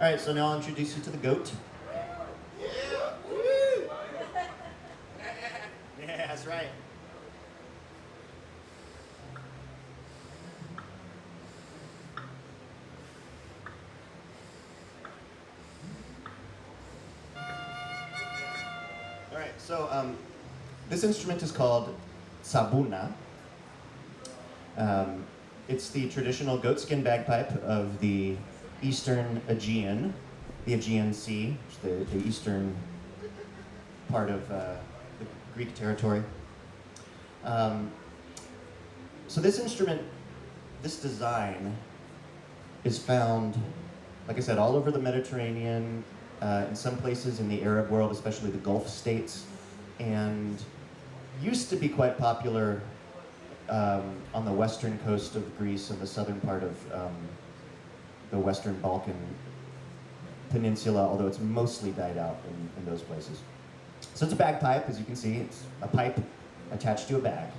right, so now I'll introduce you to the goat. Yeah, that's right. All right, so this instrument is called Tsambouna. It's the traditional goatskin bagpipe of the Eastern Aegean, the Aegean Sea, the eastern part of the Greek territory. So this instrument, this design, is found, like I said, all over the Mediterranean, in some places in the Arab world, especially the Gulf states, and used to be quite popular on the western coast of Greece and the southern part of the Western Balkan Peninsula, although it's mostly died out in those places. So it's a bagpipe, as you can see. It's a pipe attached to a bag.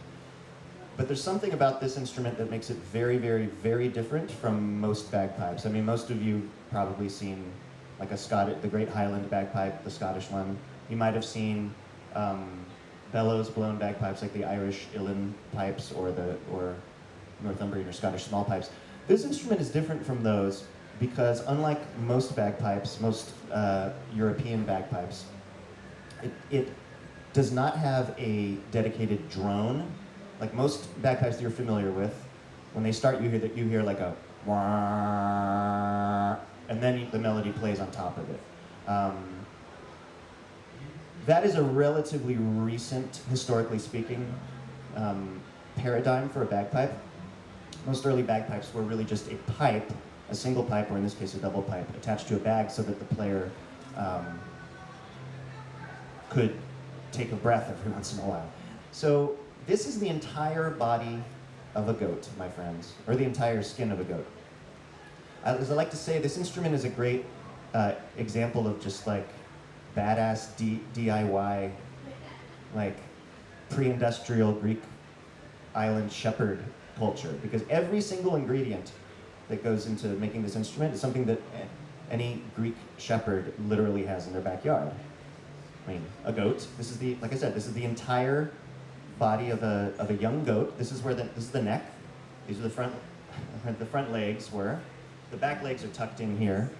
But there's something about this instrument that makes it very, very, very different from most bagpipes. I mean, most of you probably seen like the Great Highland bagpipe, the Scottish one. You might have seen bellows blown bagpipes like the Irish uilleann pipes or Northumbrian or Scottish small pipes. This instrument is different from those because unlike most bagpipes, most European bagpipes, it does not have a dedicated drone. Like most bagpipes that you're familiar with, when they start you hear like a wah, and then the melody plays on top of it. That is a relatively recent, historically speaking, paradigm for a bagpipe. Most early bagpipes were really just a pipe, a single pipe, or in this case a double pipe, attached to a bag so that the player could take a breath every once in a while. So this is the entire body of a goat, my friends, or the entire skin of a goat. As I like to say, this instrument is a great example of just like badass DIY, like pre-industrial Greek island shepherd culture, because every single ingredient that goes into making this instrument is something that any Greek shepherd literally has in their backyard. I mean, a goat. This is like I said, this is the entire body of a young goat. This is the neck. These are the front legs were. The back legs are tucked in here.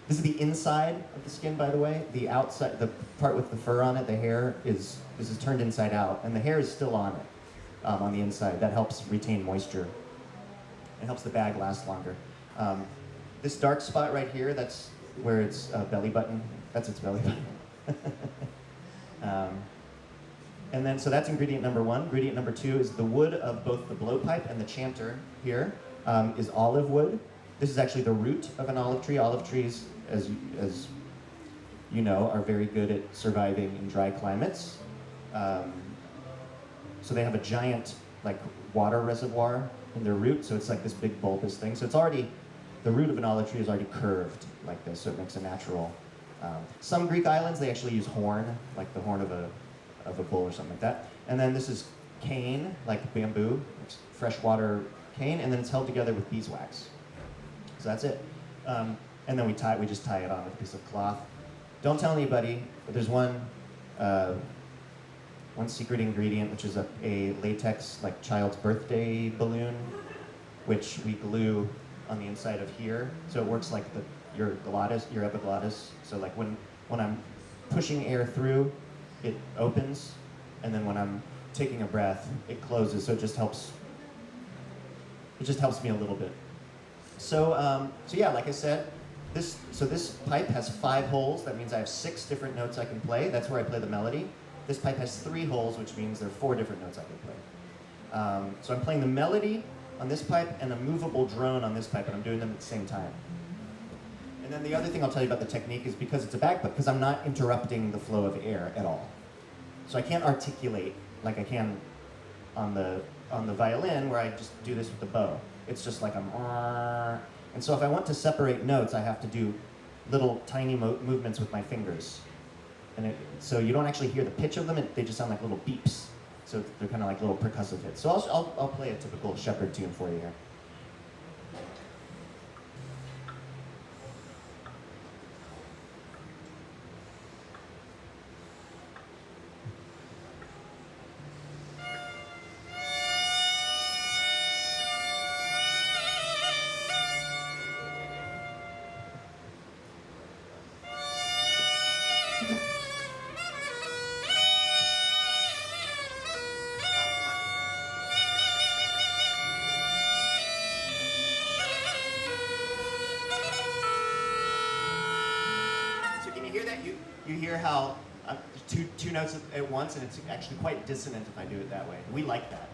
This is the inside of the skin, by the way. The outside, the part with the fur on it, the hair this is turned inside out, and the hair is still on it, on the inside. That helps retain moisture. It helps the bag last longer. This dark spot right here, that's where its belly button. That's its belly button. And then, so that's ingredient number one. Ingredient number two is the wood of both the blowpipe and the chanter here is olive wood. This is actually the root of an olive tree. Olive trees, as you know, are very good at surviving in dry climates. So they have a giant like water reservoir in their root, so it's like this big bulbous thing. So it's already, the root of an olive tree is already curved like this, so it makes a natural. Some Greek islands, they actually use horn, like the horn of a bull or something like that. And then this is cane, like bamboo, it's freshwater cane, and then it's held together with beeswax. So that's it. And then we just tie it on with a piece of cloth. Don't tell anybody, but there's one secret ingredient, which is a latex, like child's birthday balloon, which we glue on the inside of here. So it works like your epiglottis. So like when I'm pushing air through, it opens, and then when I'm taking a breath, it closes. So it just helps me a little bit. So yeah, like I said, this pipe has 5 holes. That means I have 6 different notes I can play. That's where I play the melody. This pipe has 3 holes, which means there are 4 different notes I can play. So I'm playing the melody on this pipe and a movable drone on this pipe, and I'm doing them at the same time. And then the other thing I'll tell you about the technique is because it's a bagpipe, because I'm not interrupting the flow of air at all. So I can't articulate like I can on the violin, where I just do this with the bow. It's just like I'm, and so if I want to separate notes, I have to do little tiny movements with my fingers. And so you don't actually hear the pitch of them, they just sound like little beeps. So they're kind of like little percussive hits. So I'll play a typical shepherd tune for you here. you hear how two notes at once, and it's actually quite dissonant if I do it that way. We like that.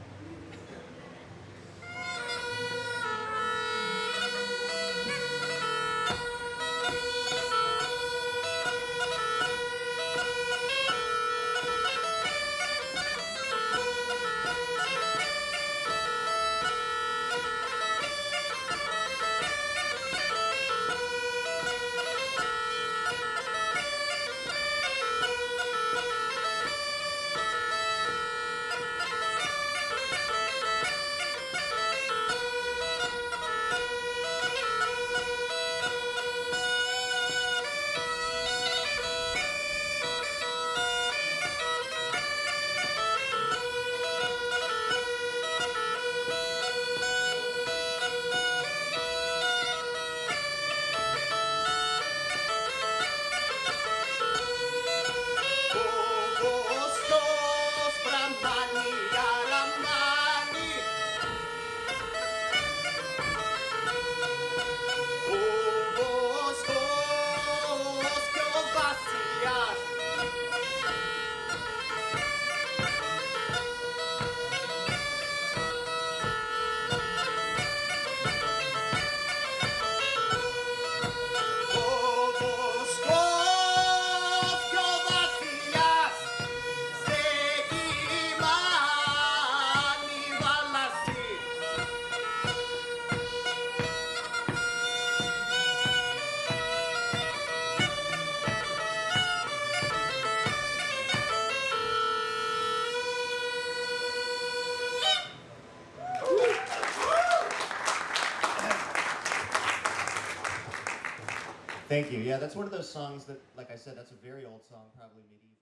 Thank you. Yeah, that's one of those songs that, like I said, that's a very old song, probably medieval.